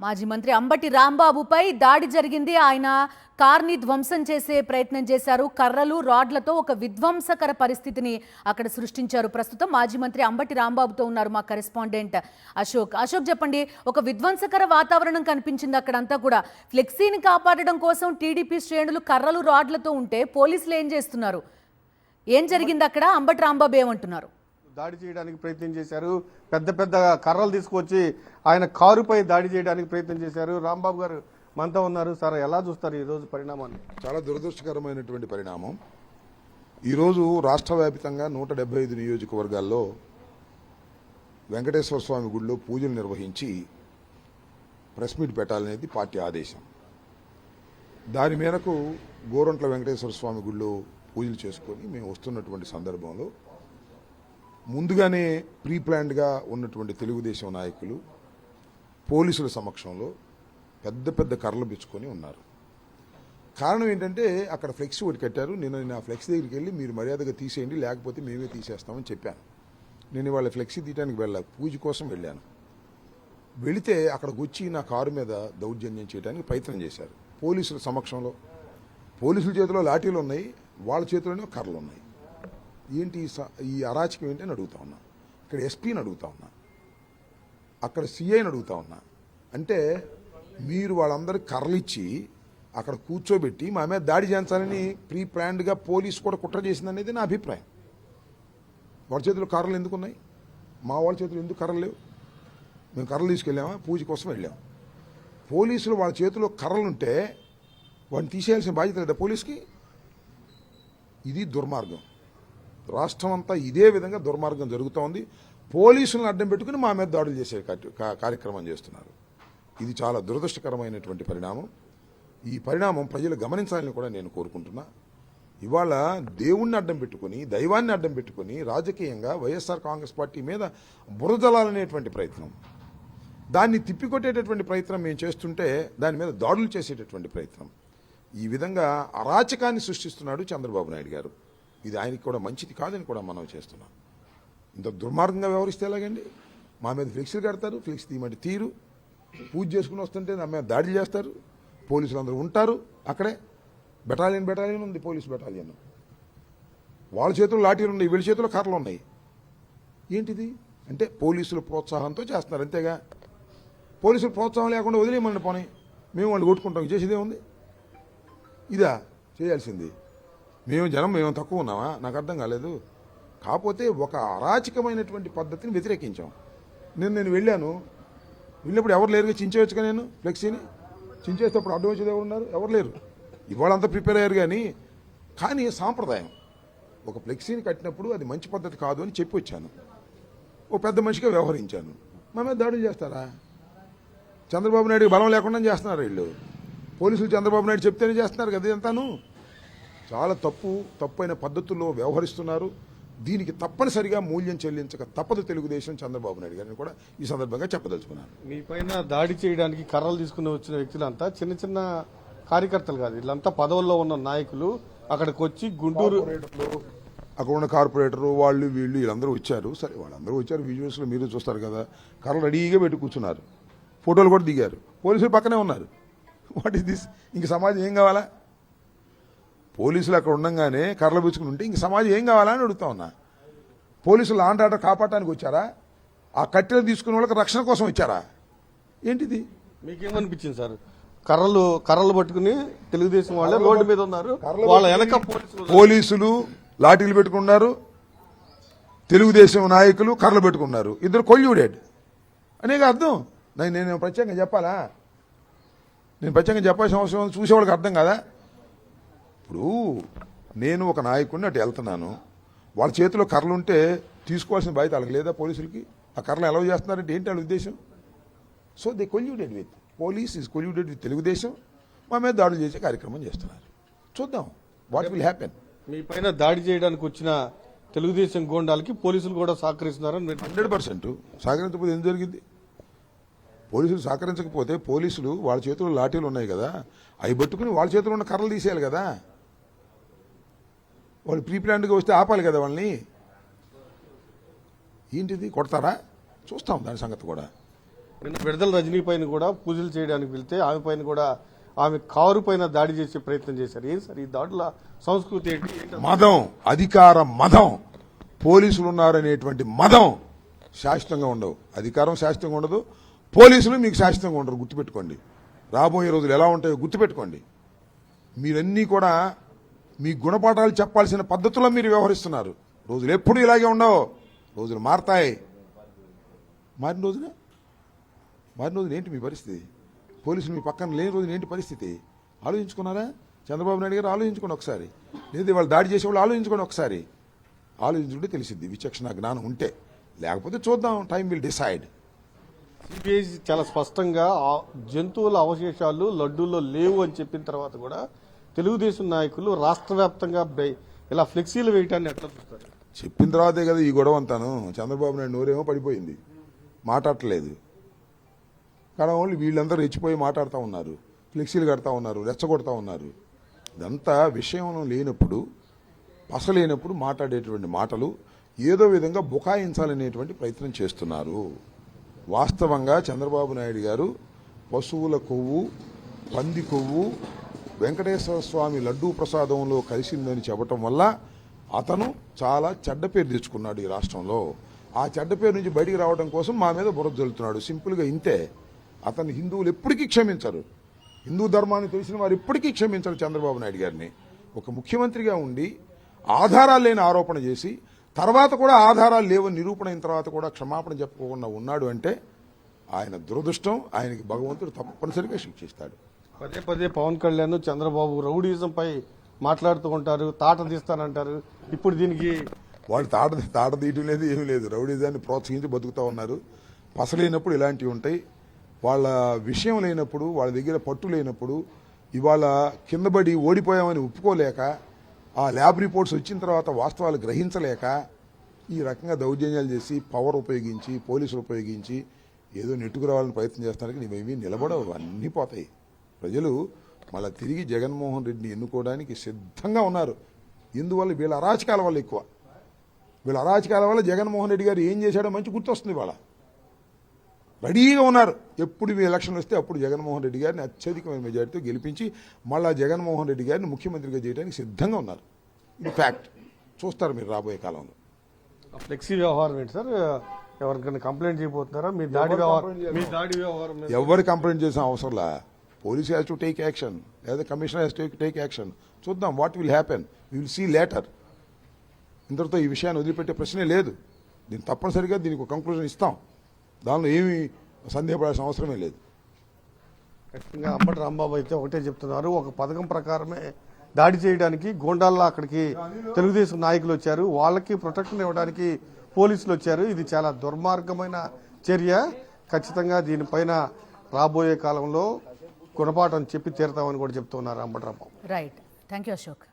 మాజీ మంత్రి అంబటి రాంబాబుపై దాడి జరిగింది. ఆయన కార్ని ధ్వంసం చేసే ప్రయత్నం చేశారు. కర్రలు రాడ్లతో ఒక విధ్వంసకర పరిస్థితిని అక్కడ సృష్టించారు. ప్రస్తుతం మాజీ మంత్రి అంబటి రాంబాబుతో ఉన్నారు మా కరెస్పాండెంట్ అశోక్. చెప్పండి, ఒక విధ్వంసకర వాతావరణం కనిపించింది అక్కడంతా కూడా. ఫ్లెక్సీని కాపాడడం కోసం టీడీపీ శ్రేణులు కర్రలు రాడ్లతో ఉంటే పోలీసులు ఏం చేస్తున్నారు? ఏం జరిగింది అక్కడ? అంబటి రాంబాబు ఏమంటున్నారు? దాడి చేయడానికి ప్రయత్నం చేశారు. పెద్ద పెద్ద కర్రలు తీసుకొచ్చి ఆయన కారుపై దాడి చేయడానికి ప్రయత్నం చేశారు. రాంబాబు గారు మనతో ఉన్నారు. సార్, ఎలా చూస్తారు ఈ రోజు పరిణామాన్ని? చాలా దురదృష్టకరమైనటువంటి పరిణామం. ఈరోజు రాష్ట్ర వ్యాప్తంగా 175 నియోజకవర్గాల్లో వెంకటేశ్వర స్వామి గుడిలో పూజలు నిర్వహించి ప్రెస్ మీట్ పెట్టాలనేది పార్టీ ఆదేశం. దాని మేరకు గోరంట్ల వెంకటేశ్వర స్వామి గుడిలో పూజలు చేసుకొని మేము వస్తున్నటువంటి సందర్భంలో ముందుగానే ప్రీ ప్లాన్డ్గా ఉన్నటువంటి తెలుగుదేశం నాయకులు పోలీసుల సమక్షంలో పెద్ద పెద్ద కర్రలు బిచ్చుకొని ఉన్నారు. కారణం ఏంటంటే అక్కడ ఫ్లెక్సీ ఒకటి కట్టారు. నేను నా ఫ్లెక్సీ దగ్గరికి వెళ్ళి మీరు మర్యాదగా తీసేయండి, లేకపోతే మేమే తీసేస్తామని చెప్పాను. నేను వాళ్ళ ఫ్లెక్సీ తీయడానికి పూజ కోసం వెళ్ళాను. వెళితే అక్కడికి వచ్చి నా కారు మీద దౌర్జన్యం చేయడానికి ప్రయత్నం చేశారు పోలీసుల సమక్షంలో. పోలీసుల చేతిలో లాఠీలు ఉన్నాయి, వాళ్ళ చేతిలోనే కర్రలు ఉన్నాయి. ఏంటి ఈ అరాచకం ఏంటి అని అడుగుతా ఉన్నా. ఇక్కడ ఎస్పీని అడుగుతా ఉన్నా, అక్కడ సిఐని అడుగుతా ఉన్నా. అంటే మీరు వాళ్ళందరికీ కర్రలు ఇచ్చి అక్కడ కూర్చోబెట్టి మా మీద దాడి చేయించాలని ప్రీ ప్లాన్డ్గా పోలీసు కూడా కుట్ర చేసిందనేది నా అభిప్రాయం. వాళ్ళ చేతిలో కర్రలు ఎందుకు ఉన్నాయి? మా వాళ్ళ చేతిలో ఎందుకు కర్రలు లేవు? మేము కర్రలు తీసుకెళ్ళామా? పూజ కోసం వెళ్ళాము. పోలీసులు వాళ్ళ చేతిలో కర్రలుంటే వాడిని తీసేయాల్సిన బాధ్యత లేదా పోలీసుకి? ఇది దుర్మార్గం. రాష్ట్రం అంతా ఇదే విధంగా దుర్మార్గం జరుగుతూ ఉంది. పోలీసులను అడ్డం పెట్టుకుని మా మీద దాడులు చేసే కార్యక్రమం చేస్తున్నారు. ఇది చాలా దురదృష్టకరమైనటువంటి పరిణామం. ఈ పరిణామం ప్రజలు గమనించాలని కూడా నేను కోరుకుంటున్నా. ఇవాళ దేవుణ్ణి అడ్డం పెట్టుకుని, దైవాన్ని అడ్డం పెట్టుకుని రాజకీయంగా వైఎస్ఆర్ కాంగ్రెస్ పార్టీ మీద బురదలాలనేటువంటి ప్రయత్నం, దాన్ని తిప్పికొట్టేటటువంటి ప్రయత్నం మేము చేస్తుంటే దాని మీద దాడులు చేసేటటువంటి ప్రయత్నం, ఈ విధంగా అరాచకాన్ని సృష్టిస్తున్నాడు చంద్రబాబు నాయుడు గారు. ఇది ఆయనకి కూడా మంచిది కాదని కూడా మనం చేస్తున్నాం. ఇంత దుర్మార్గంగా వ్యవహరిస్తే ఎలాగండి? మా మీద ఫ్లెక్సీలు కడతారు, ఫ్లెక్సీ తీయమంటే తీరు, పూజ చేసుకుని వస్తుంటే నా మీద దాడి చేస్తారు. పోలీసులు అందరూ ఉంటారు అక్కడే. బెటాలియన్ ఉంది, పోలీసు బెటాలియన్. వాళ్ళ చేతుల్లో లాఠీలు ఉన్నాయి, వీళ్ళ చేతుల్లో కర్రలు ఉన్నాయి. ఏంటిది అంటే పోలీసుల ప్రోత్సాహంతో చేస్తున్నారు, అంతేగా. పోలీసుల ప్రోత్సాహం లేకుండా వదిలేయమని పోనీ మేము వాళ్ళు కొట్టుకుంటాం, చేసేదే ఉంది. ఇదా చేయాల్సింది? మేము తక్కువ ఉన్నామా? నాకు అర్థం కాలేదు. కాకపోతే ఒక అరాచకమైనటువంటి పద్ధతిని వ్యతిరేకించాం. నేను వెళ్ళినప్పుడు ఎవరు లేరుగా, చించేయచ్చుగా నేను ఫ్లెక్సీని. చించేసేటప్పుడు అడ్డం వచ్చేది ఎవరు ఉన్నారు? ఎవరు లేరు. ఇవాళంతా ప్రిపేర్ అయ్యారు. కానీ సాంప్రదాయం, ఒక ఫ్లెక్సీని కట్టినప్పుడు అది మంచి పద్ధతి కాదు అని చెప్పి వచ్చాను. ఓ పెద్ద మనిషిగా వ్యవహరించాను. మా మీద దాడులు చేస్తారా? చంద్రబాబు నాయుడు బలం లేకుండా చేస్తున్నారు వీళ్ళు. పోలీసులు చంద్రబాబు నాయుడు చెప్తేనే చేస్తున్నారు కదా ఇదంతాను. చాలా తప్పైన పద్ధతుల్లో వ్యవహరిస్తున్నారు. దీనికి తప్పనిసరిగా మూల్యం చెల్లించక తప్పదు తెలుగుదేశం, చంద్రబాబు నాయుడు గారిని కూడా ఈ సందర్భంగా చెప్పదలుచుకున్నాను. మీ పైన దాడి చేయడానికి కర్రలు తీసుకుని వచ్చిన వ్యక్తులంతా చిన్న చిన్న కార్యకర్తలు కాదు, వీళ్ళంతా పదవుల్లో ఉన్న నాయకులు. అక్కడికి వచ్చి గుంటూరు అక్కడ ఉన్న కార్పొరేటరు వాళ్ళు వీళ్ళందరూ వచ్చారు. సరే, వాళ్ళందరూ వచ్చారు, విజువల్స్లో మీరు చూస్తారు కదా. కర్రలు రెడీగా పెట్టి కూర్చున్నారు, ఫోటోలు కూడా దిగారు. పోలీసులు పక్కనే ఉన్నారు. What is this? ఇంక సమాజం ఏం కావాలా? పోలీసులు అక్కడ ఉండగానే కర్రలు పుచ్చుకుని ఉంటే ఇంక సమాజం ఏం కావాలా అని అడుగుతా ఉన్నా. పోలీసులు లాండ్ ఆర్డర్ కాపాడటానికి వచ్చారా? ఆ కట్టెలు తీసుకునే వాళ్ళకి రక్షణ కోసం వచ్చారా? ఏంటిది? మీకేమనిపించింది సార్? కర్రలు పట్టుకుని తెలుగుదేశం వాళ్ళే రోడ్డు మీద ఉన్నారు, వాళ్ళ వెనక పోలీసులు లాఠీలు పెట్టుకున్నారు, తెలుగుదేశం నాయకులు కర్రలు పెట్టుకున్నారు. ఇద్దరు కొల్యూడెడ్ అనేక అర్థం. నేను ప్రత్యేకంగా చెప్పాలా? నేను ప్రత్యేకంగా చెప్పాల్సిన అవసరం చూసేవాళ్ళకి అర్థం కదా. ఇప్పుడు నేను ఒక నాయకుడిని అటు వెళ్తున్నాను, వాళ్ళ చేతిలో కర్రలుంటే తీసుకోవాల్సిన బాధ్యత వాళ్ళకి లేదా? పోలీసులకి ఆ కర్రలు అలౌ చేస్తున్నారంటే ఏంటి వాళ్ళ ఉద్దేశం? So they colluded with police, is colluded with Telugu Desam. మా మీద దాడులు చేసే కార్యక్రమం చేస్తున్నారు. చూద్దాం వాట్ విల్ హ్యాపెన్. మీ పైన దాడి చేయడానికి వచ్చిన తెలుగుదేశం గోండాలకి పోలీసులు కూడా సహకరిస్తున్నారని 100% సహకరించకపోతే ఏం జరిగింది? పోలీసులు సహకరించకపోతే పోలీసులు వాళ్ళ చేతిలో లాఠీలు ఉన్నాయి కదా, అవి పట్టుకుని వాళ్ళ చేతిలో ఉన్న కర్రలు తీసేయాలి కదా. వాళ్ళు ప్రీ ప్లాన్డ్గా వస్తే ఆపాలి కదా వాళ్ళని. ఏంటిది? కొడతారా? చూస్తాం దాని సంగతి కూడా. నిన్న విడుదల రజనీ పైన కూడా పూజలు చేయడానికి వెళ్తే ఆమె పైన కూడా ఆమె కారు పైన దాడి చేసే ప్రయత్నం చేశారు. ఏం సార్ ఈ దాడుల సంస్కృతి ఏంటి? మదం, అధికార మదం, పోలీసులు ఉన్నారనేటువంటి మదం శాశ్వతంగా ఉండవు. అధికారం శాశ్వతంగా ఉండదు, పోలీసులు మీకు శాశ్వతంగా ఉండరు. గుర్తుపెట్టుకోండి. రాబోయే రోజులు ఎలా ఉంటాయో గుర్తుపెట్టుకోండి. మీరన్నీ కూడా మీ గుణపాఠాలు చెప్పాల్సిన పద్ధతుల్లో మీరు వ్యవహరిస్తున్నారు. రోజులు ఎప్పుడు ఇలాగే ఉండవు, రోజులు మారతాయి. మారిన రోజున ఏంటి మీ పరిస్థితి? పోలీసులు మీ పక్కన లేని రోజున ఏంటి పరిస్థితి? ఆలోచించుకున్నారా? చంద్రబాబు నాయుడు గారు ఆలోచించుకోండి ఒకసారి. లేదా వాళ్ళు దాడి చేసేవాళ్ళు ఆలోచించుకోండి ఒకసారి. ఆలోచించుకుంటే తెలిసిద్ది, విచక్షణ జ్ఞానం ఉంటే. లేకపోతే చూద్దాం, టైం విల్ డిసైడ్. సిబిఐ చాలా స్పష్టంగా ఆ జంతువుల అవశేషాలు లడ్డూల్లో లేవు అని చెప్పిన తర్వాత కూడా తెలుగుదేశం నాయకులు రాష్ట్ర వ్యాప్తంగా ఇలా ఫ్లెక్సీలు వేయటాన్ని ఎట్లా చూస్తారు? చెప్పిన తర్వాతే కదా ఈ గొడవ అంతాను. చంద్రబాబు నాయుడు నోరేమో పడిపోయింది, మాట్లాడట్లేదు. కానీ ఓన్లీ వీళ్ళందరూ రెచ్చిపోయి మాట్లాడుతూ ఉన్నారు, ఫ్లెక్సీలు కడతా ఉన్నారు, రెచ్చగొడతా ఉన్నారు. ఇదంతా విషయం లేనప్పుడు, పసలేనప్పుడు మాట్లాడేటువంటి మాటలు ఏదో విధంగా బుకాయించాలనేటువంటి ప్రయత్నం చేస్తున్నారు. వాస్తవంగా చంద్రబాబు నాయుడు గారు పశువుల కొవ్వు, పంది కొవ్వు వెంకటేశ్వర స్వామి లడ్డూ ప్రసాదంలో కలిసిందని చెప్పటం వల్ల అతను చాలా చెడ్డ పేరు తెచ్చుకున్నాడు ఈ రాష్ట్రంలో. ఆ చెడ్డ పేరు నుంచి బయటికి రావడం కోసం మా మీద బురద జల్లుతున్నాడు. సింపుల్గా ఇంతే. అతను హిందువులు ఎప్పటికీ క్షమించరు. హిందూ ధర్మాన్ని తెలిసిన వారు ఎప్పటికీ క్షమించరు చంద్రబాబు నాయుడు గారిని. ఒక ముఖ్యమంత్రిగా ఉండి ఆధారాలు లేని ఆరోపణ చేసి తర్వాత కూడా ఆధారాలు లేవని నిరూపణ అయిన తర్వాత కూడా క్షమాపణ చెప్పుకోకుండా ఉన్నాడు అంటే ఆయన దురదృష్టం. ఆయనకి భగవంతుడు తప్పనిసరిగా శిక్షిస్తాడు. పదే పదే పవన్ కళ్యాణ్ చంద్రబాబు రౌడీజం పై మాట్లాడుతూ ఉంటారు, తాట తీస్తానంటారు. ఇప్పుడు దీనికి వాళ్ళు తాట తీయటం లేదు, ఏమీ లేదు. రౌడీజాన్ని ప్రోత్సహించి బతుకుతూ ఉన్నారు. పసలేనప్పుడు ఇలాంటివి ఉంటాయి. వాళ్ళ విషయం లేనప్పుడు, వాళ్ళ దగ్గర పట్టు లేనప్పుడు, ఇవాళ కిందబడి ఓడిపోయామని ఒప్పుకోలేక, ఆ ల్యాబ్ రిపోర్ట్స్ వచ్చిన తర్వాత వాస్తవాలు గ్రహించలేక ఈ రకంగా దౌర్జన్యాలు చేసి పవర్ ఉపయోగించి, పోలీసులు ఉపయోగించి ఏదో నెట్టుకు రావాలని ప్రయత్నం చేస్తానికి నీవేమీ నిలబడవు, అన్నీ పోతాయి. ప్రజలు మళ్ళీ తిరిగి జగన్మోహన్ రెడ్డిని ఎన్నుకోవడానికి సిద్ధంగా ఉన్నారు. ఇందువల్ల వీళ్ళ అరాచకాల వల్ల ఎక్కువ. వీళ్ళ అరాచకాల వల్ల జగన్మోహన్ రెడ్డి గారు ఏం చేశాడో మంచి గుర్తొస్తుంది. వాళ్ళ రెడీగా ఉన్నారు. ఎప్పుడు మీ ఎలక్షన్లు వస్తే అప్పుడు జగన్మోహన్ రెడ్డి గారిని అత్యధికమైన మెజారిటీతో గెలిపించి మళ్ళా జగన్మోహన్ రెడ్డి గారిని ముఖ్యమంత్రిగా చేయడానికి సిద్ధంగా ఉన్నారు. ఇది ఫ్యాక్ట్. చూస్తారు మీరు రాబోయే కాలంలో. ఫ్లెక్సీ వ్యవహారం ఏంటి సార్? ఎవరికైనా కంప్లైంట్ చేయబోతున్నారా? మీ దాడి వ్యవహారం ఎవరు కంప్లైంట్ చేసిన అవసరంలా. Police has to take action, లేదా commissioner has to take action. చూద్దాం what will happen, we will see later. ఇంతటితో ఈ విషయాన్ని వదిలిపెట్టే ప్రశ్నే లేదు. దీన్ని తప్పనిసరిగా దీనికి ఒక కంక్లూజన్ ఇస్తాం. దానిలో ఏమీ సందేహపడాల్సిన అవసరమే లేదు. ఖచ్చితంగా అంబటి రాంబాబు అయితే ఒకటే చెప్తున్నారు, ఒక పథకం ప్రకారమే దాడి చేయడానికి గోండాల్లో అక్కడికి తెలుగుదేశం నాయకులు వచ్చారు, వాళ్ళకి ప్రొటెక్షన్ ఇవ్వడానికి పోలీసులు వచ్చారు. ఇది చాలా దుర్మార్గమైన చర్య. ఖచ్చితంగా దీనిపైన రాబోయే కాలంలో గుణపాఠం చెప్పి తీరుతామని కూడా చెప్తున్నారు Ambati Rambabu. Right, thank you Ashok.